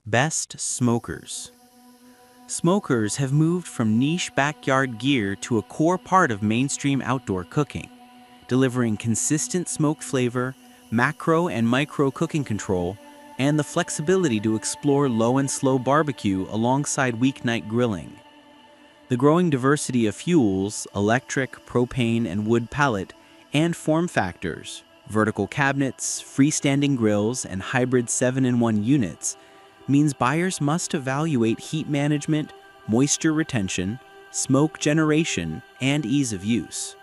Best smokers. Smokers have moved from niche backyard gear to a core part of mainstream outdoor cooking, delivering consistent smoke flavor, macro and micro cooking control, and the flexibility to explore low and slow barbecue alongside weeknight grilling. The growing diversity of fuels, electric, propane, and wood pellet, and form factors, vertical cabinets, freestanding grills, and hybrid 7-in-1 units means buyers must evaluate heat management, moisture retention, smoke generation, and ease of use.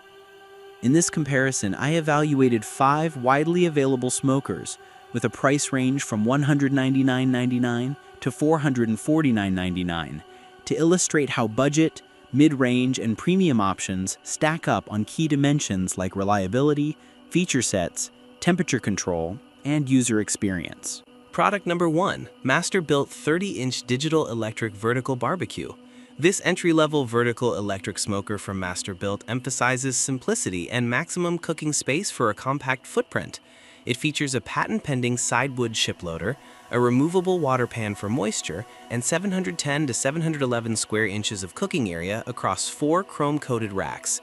In this comparison, I evaluated 5 widely available smokers with a price range from $199.99 to $449.99 to illustrate how budget, mid-range, and premium options stack up on key dimensions like reliability, feature sets, temperature control, and user experience. Product number 1, Masterbuilt 30-inch digital electric vertical barbecue. This entry-level vertical electric smoker from Masterbuilt emphasizes simplicity and maximum cooking space for a compact footprint. It features a patent-pending sidewood ship loader, a removable water pan for moisture, and 710 to 711 square inches of cooking area across 4 chrome-coated racks.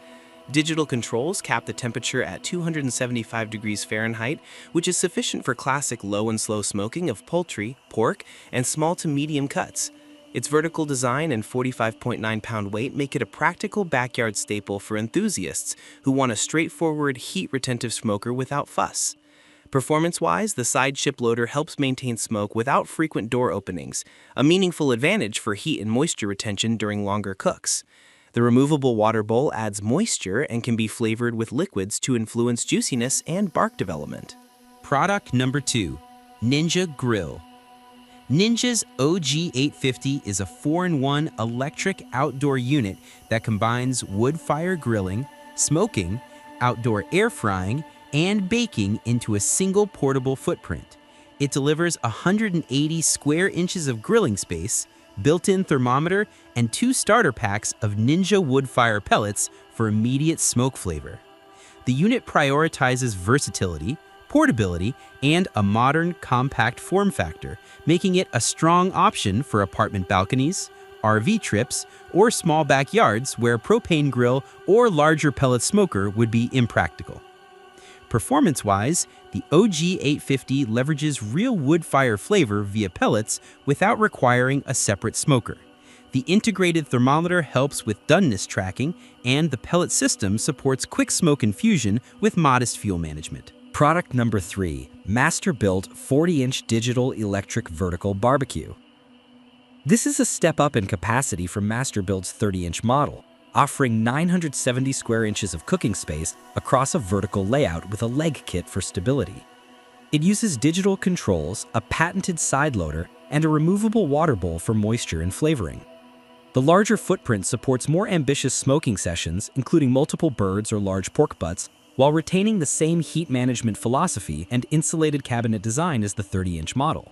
Digital controls cap the temperature at 275 degrees Fahrenheit, which is sufficient for classic low and slow smoking of poultry, pork, and small to medium cuts. Its vertical design and 45.9-pound weight make it a practical backyard staple for enthusiasts who want a straightforward, heat-retentive smoker without fuss. Performance-wise, the side ship loader helps maintain smoke without frequent door openings, a meaningful advantage for heat and moisture retention during longer cooks. The removable water bowl adds moisture and can be flavored with liquids to influence juiciness and bark development. Product number 2, Ninja Grill. Ninja's OG850 is a 4-in-1 electric outdoor unit that combines wood fire grilling, smoking, outdoor air frying, and baking into a single portable footprint. It delivers 180 square inches of grilling space, built-in thermometer, and 2 starter packs of Ninja wood fire pellets for immediate smoke flavor. The unit prioritizes versatility, portability, and a modern, compact form factor, making it a strong option for apartment balconies, RV trips, or small backyards where a propane grill or larger pellet smoker would be impractical. Performance-wise, the OG850 leverages real wood fire flavor via pellets without requiring a separate smoker. The integrated thermometer helps with doneness tracking, and the pellet system supports quick smoke infusion with modest fuel management. Product number 3, Masterbuilt 40-inch digital electric vertical barbecue. This is a step up in capacity from Masterbuilt's 30-inch model, offering 970 square inches of cooking space across a vertical layout with a leg kit for stability. It uses digital controls, a patented side loader, and a removable water bowl for moisture and flavoring. The larger footprint supports more ambitious smoking sessions, including multiple birds or large pork butts, while retaining the same heat management philosophy and insulated cabinet design as the 30-inch model.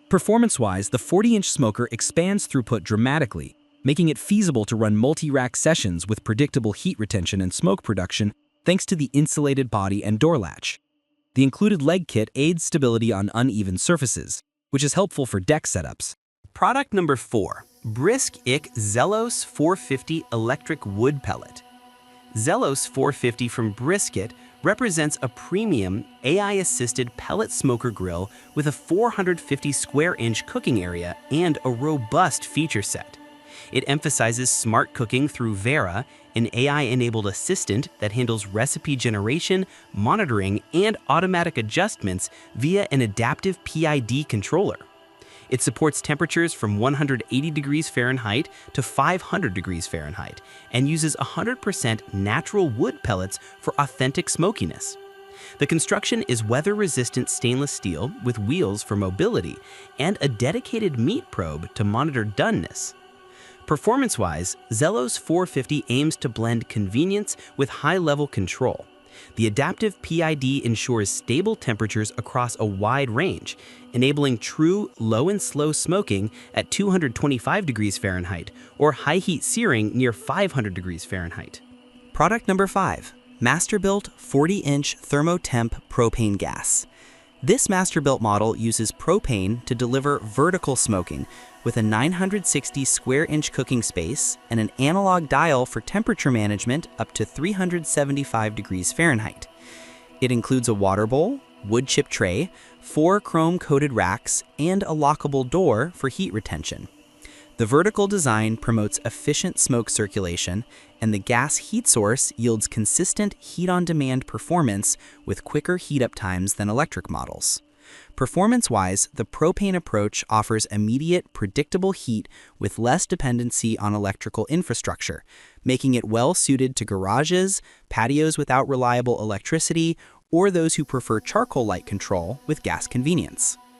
Performance-wise, the 40-inch smoker expands throughput dramatically, making it feasible to run multi-rack sessions with predictable heat retention and smoke production thanks to the insulated body and door latch. The included leg kit aids stability on uneven surfaces, which is helpful for deck setups. Product number 4, Brisket Zelos 450 electric wood pellet. Zelos 450 from Brisket represents a premium AI-assisted pellet smoker grill with a 450 square inch cooking area and a robust feature set. It emphasizes smart cooking through Vera, an AI-enabled assistant that handles recipe generation, monitoring, and automatic adjustments via an adaptive PID controller. It supports temperatures from 180 degrees Fahrenheit to 500 degrees Fahrenheit and uses 100% natural wood pellets for authentic smokiness. The construction is weather-resistant stainless steel with wheels for mobility and a dedicated meat probe to monitor doneness. Performance-wise, Zelos 450 aims to blend convenience with high-level control. The adaptive PID ensures stable temperatures across a wide range, enabling true low and slow smoking at 225 degrees Fahrenheit or high-heat searing near 500 degrees Fahrenheit. Product number 5, Masterbuilt 40-inch thermotemp propane gas. This Masterbuilt model uses propane to deliver vertical smoking with a 960 square inch cooking space and an analog dial for temperature management up to 375 degrees Fahrenheit. It includes a water bowl, wood chip tray, 4 chrome-coated racks, and a lockable door for heat retention. The vertical design promotes efficient smoke circulation, and the gas heat source yields consistent heat-on-demand performance with quicker heat-up times than electric models. Performance-wise, the propane approach offers immediate, predictable heat with less dependency on electrical infrastructure, making it well-suited to garages, patios without reliable electricity, or those who prefer charcoal light control with gas convenience.